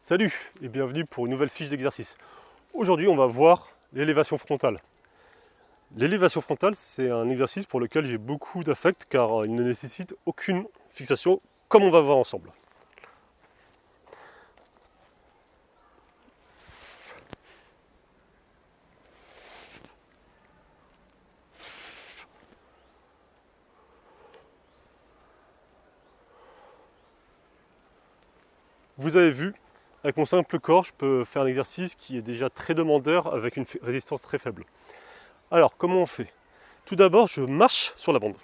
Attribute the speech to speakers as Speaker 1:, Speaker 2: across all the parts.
Speaker 1: Salut et bienvenue pour une nouvelle fiche d'exercice. Aujourd'hui, on va voir l'élévation frontale. L'élévation frontale, c'est un exercice pour lequel j'ai beaucoup d'affect car il ne nécessite aucune fixation, comme on va voir ensemble. Vous avez vu, avec mon simple corps, je peux faire un exercice qui est déjà très demandeur avec une résistance très faible. Alors, comment on fait? Tout d'abord, je marche sur la bande.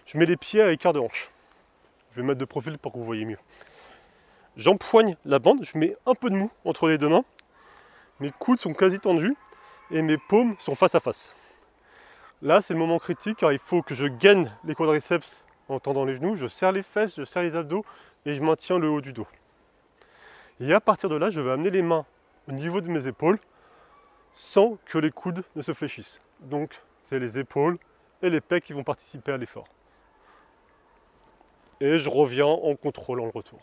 Speaker 1: Je mets les pieds à écart de hanche. Je vais mettre de profil pour que vous voyez mieux. J'empoigne la bande, je mets un peu de mou entre les deux mains. Mes coudes sont quasi tendus et mes paumes sont face à face. Là, c'est le moment critique car il faut que je gaine les quadriceps en tendant les genoux, je serre les fesses, je serre les abdos et je maintiens le haut du dos. Et à partir de là, je vais amener les mains au niveau de mes épaules sans que les coudes ne se fléchissent. Donc, c'est les épaules et les pecs qui vont participer à l'effort. Et je reviens en contrôlant le retour.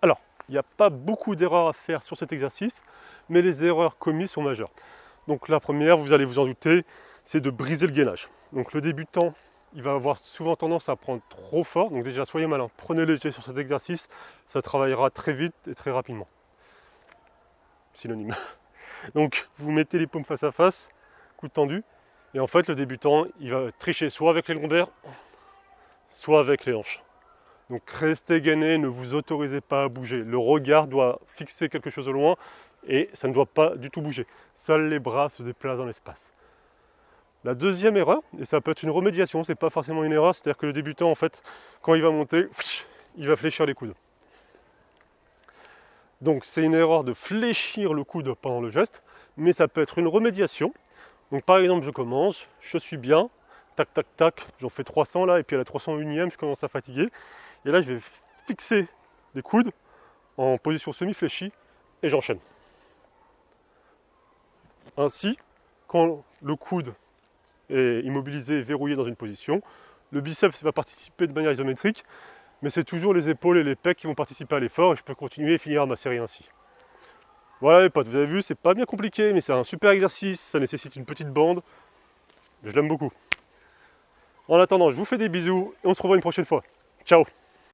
Speaker 1: Alors, il n'y a pas beaucoup d'erreurs à faire sur cet exercice, mais les erreurs commises sont majeures. Donc la première, vous allez vous en douter, c'est de briser le gainage. Donc le débutant, il va avoir souvent tendance à prendre trop fort. Donc déjà, soyez malin, prenez léger sur cet exercice, ça travaillera très vite et très rapidement. Synonyme. Donc vous mettez les paumes face à face, coudes tendus, et en fait le débutant, il va tricher soit avec les lombaires, soit avec les hanches. Donc restez gainé, ne vous autorisez pas à bouger. Le regard doit fixer quelque chose au loin et ça ne doit pas du tout bouger. Seuls les bras se déplacent dans l'espace. La deuxième erreur, et ça peut être une remédiation, c'est pas forcément une erreur, c'est-à-dire que le débutant, en fait, quand il va monter, il va fléchir les coudes. Donc c'est une erreur de fléchir le coude pendant le geste, mais ça peut être une remédiation. Donc par exemple, je commence, je suis bien, tac tac tac, j'en fais 300 là, et puis à la 301e, je commence à fatiguer. Et là, je vais fixer les coudes en position semi-fléchie et j'enchaîne. Ainsi, quand le coude est immobilisé et verrouillé dans une position, le biceps va participer de manière isométrique, mais c'est toujours les épaules et les pecs qui vont participer à l'effort et je peux continuer et finir ma série ainsi. Voilà les potes, vous avez vu, c'est pas bien compliqué, mais c'est un super exercice, ça nécessite une petite bande. Je l'aime beaucoup. En attendant, je vous fais des bisous et on se revoit une prochaine fois. Ciao!